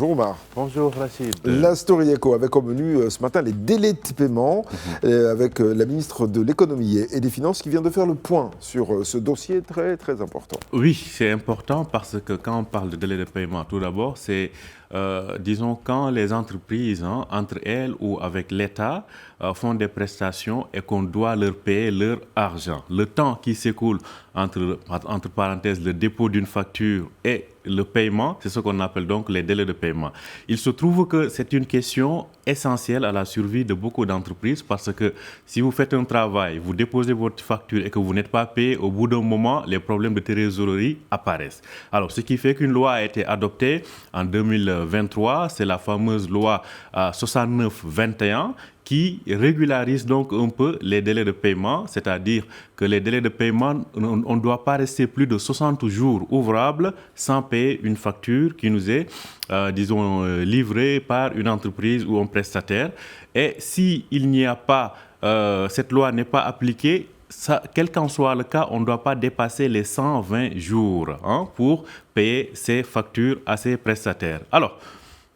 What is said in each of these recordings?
Bonjour Omar. Bonjour Rachid. La Story Echo avec au menu ce matin les délais de paiement avec la ministre de l'économie et des finances qui vient de faire le point sur ce dossier très très important. Oui, c'est important parce que quand on parle de délai de paiement, tout d'abord, c'est disons quand les entreprises, entre elles ou avec l'État, font des prestations et qu'on doit leur payer leur argent. Le temps qui s'écoule entre parenthèses le dépôt d'une facture et le paiement, c'est ce qu'on appelle donc les délais de paiement. Il se trouve que c'est une question essentielle à la survie de beaucoup d'entreprises parce que si vous faites un travail, vous déposez votre facture et que vous n'êtes pas payé, au bout d'un moment, les problèmes de trésorerie apparaissent. Alors, ce qui fait qu'une loi a été adoptée en 2023, c'est la fameuse loi 69-21, qui régularise donc un peu les délais de paiement, c'est-à-dire que les délais de paiement, on ne doit pas rester plus de 60 jours ouvrables sans payer une facture qui nous est, livrée par une entreprise ou un prestataire. Et s'il n'y a pas, cette loi n'est pas appliquée, quel qu'en soit le cas, on ne doit pas dépasser les 120 jours pour payer ces factures à ces prestataires. Alors,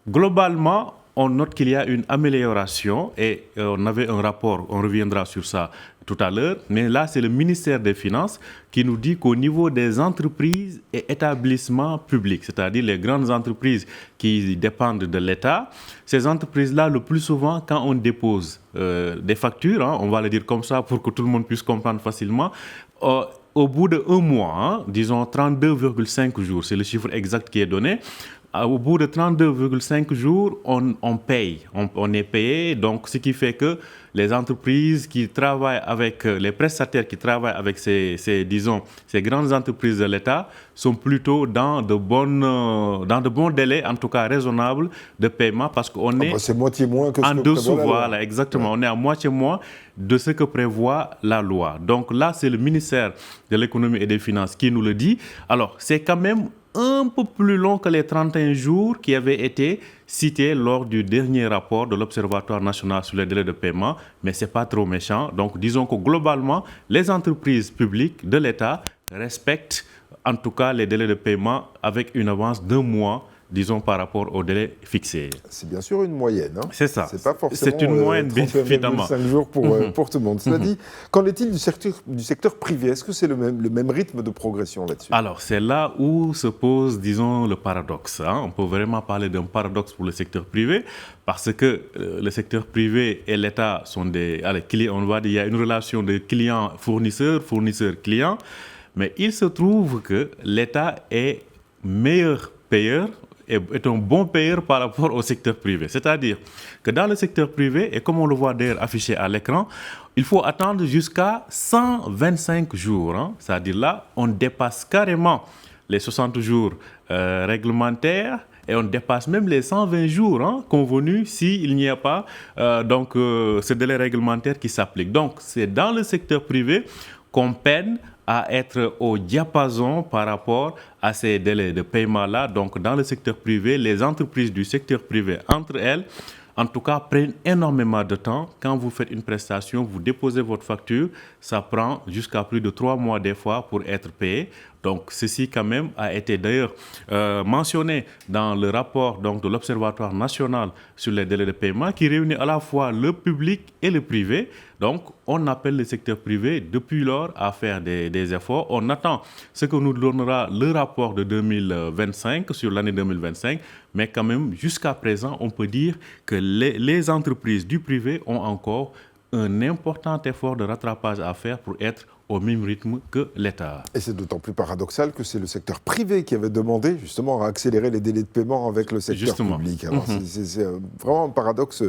globalement, on note qu'il y a une amélioration et on avait un rapport, on reviendra sur ça tout à l'heure, mais là c'est le ministère des Finances qui nous dit qu'au niveau des entreprises et établissements publics, c'est-à-dire les grandes entreprises qui dépendent de l'État, ces entreprises-là, le plus souvent, quand on dépose des factures, on va le dire comme ça pour que tout le monde puisse comprendre facilement, au bout d'un mois, disons 32,5 jours, c'est le chiffre exact qui est donné, au bout de 32,5 jours, on paye. On est payé, donc ce qui fait que les entreprises qui travaillent avec, les prestataires qui travaillent avec ces grandes entreprises de l'État sont plutôt dans de bons délais, en tout cas raisonnables, de paiement parce qu'on est c'est moitié moins que ce en que dessous, prévoit la loi. voilà, exactement. Ouais. On est à moitié moins de ce que prévoit la loi. Donc là, c'est le ministère de l'économie et des finances qui nous le dit. Alors, c'est quand même un peu plus long que les 31 jours qui avaient été cités lors du dernier rapport de l'Observatoire national sur les délais de paiement, mais ce n'est pas trop méchant. Donc, disons que globalement, les entreprises publiques de l'État respectent en tout cas les délais de paiement avec une avance d'un mois, disons, par rapport au délai fixé. C'est bien sûr une moyenne. C'est ça. C'est pas forcément c'est une moyenne, 31,5 jours pour tout le monde. Cela dit, qu'en est-il du secteur privé? Est-ce que c'est le même rythme de progression là-dessus? Alors, c'est là où se pose, disons, le paradoxe. On peut vraiment parler d'un paradoxe pour le secteur privé parce que le secteur privé et l'État sont des clients. On va dire qu'il y a une relation de client-fournisseur, fournisseur-client. Mais il se trouve que l'État est meilleur payeur, est un bon payeur par rapport au secteur privé. C'est-à-dire que dans le secteur privé, et comme on le voit d'ailleurs affiché à l'écran, il faut attendre jusqu'à 125 jours. C'est-à-dire là, on dépasse carrément les 60 jours réglementaires et on dépasse même les 120 jours convenus s'il n'y a pas ce délai réglementaire qui s'applique. Donc, c'est dans le secteur privé qu'on peine à être au diapason par rapport à ces délais de paiement-là. Donc, dans le secteur privé, les entreprises du secteur privé, entre elles, en tout cas, prennent énormément de temps. Quand vous faites une prestation, vous déposez votre facture, ça prend jusqu'à plus de 3 mois des fois pour être payé. Donc, ceci quand même a été d'ailleurs mentionné dans le rapport de l'Observatoire national sur les délais de paiement qui réunit à la fois le public et le privé. Donc, on appelle le secteur privé depuis lors à faire des efforts. On attend ce que nous donnera le rapport de 2025 sur l'année 2025. Mais quand même, jusqu'à présent, on peut dire que les entreprises du privé ont encore un important effort de rattrapage à faire pour être au même rythme que l'État. Et c'est d'autant plus paradoxal que c'est le secteur privé qui avait demandé justement à accélérer les délais de paiement avec le secteur public. Alors c'est vraiment un paradoxe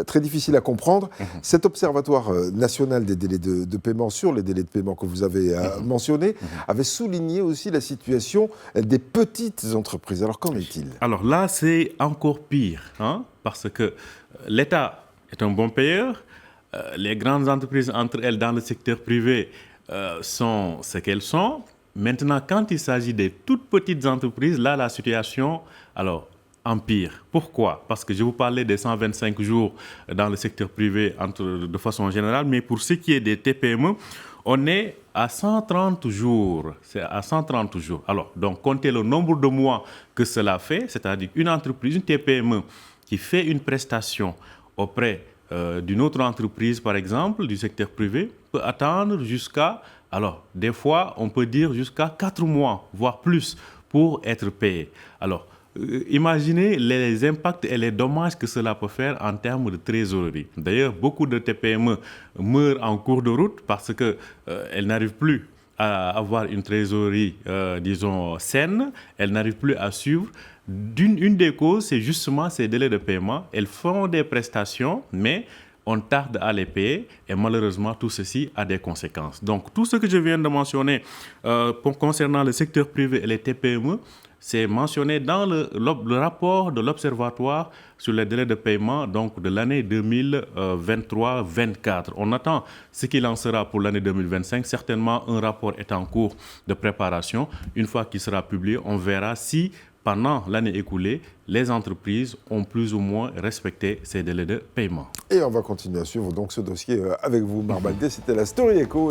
très difficile à comprendre. Cet observatoire national des délais de paiement sur les délais de paiement que vous avez mentionné avait souligné aussi la situation des petites entreprises. Alors qu'en est-il? Alors là, c'est encore pire, parce que l'État est un bon payeur. Les grandes entreprises entre elles dans le secteur privé sont ce qu'elles sont. Maintenant, quand il s'agit des toutes petites entreprises, là, la situation empire. Pourquoi? Parce que je vous parlais des 125 jours dans le secteur privé de façon générale, mais pour ce qui est des TPME, on est à 130 jours. C'est à 130 jours. Alors, donc, comptez le nombre de mois que cela fait, c'est-à-dire une entreprise, une TPME, qui fait une prestation auprès d'une autre entreprise, par exemple, du secteur privé, peut attendre jusqu'à, alors, des fois, on peut dire jusqu'à 4 mois, voire plus, pour être payé. Alors, imaginez les impacts et les dommages que cela peut faire en termes de trésorerie. D'ailleurs, beaucoup de TPME meurent en cours de route parce qu'elles n'arrivent plus à avoir une trésorerie, disons, saine, elles n'arrivent plus à suivre. Une des causes, c'est justement ces délais de paiement. Elles font des prestations, mais on tarde à les payer et malheureusement, tout ceci a des conséquences. Donc, tout ce que je viens de mentionner concernant le secteur privé et les TPME, c'est mentionné dans le rapport de l'Observatoire sur les délais de paiement donc de l'année 2023-24. On attend ce qu'il en sera pour l'année 2025. Certainement, un rapport est en cours de préparation. Une fois qu'il sera publié, on verra si pendant l'année écoulée, les entreprises ont plus ou moins respecté ces délais de paiement. Et on va continuer à suivre donc ce dossier avec vous, Marc Baldé. C'était la Story Echo.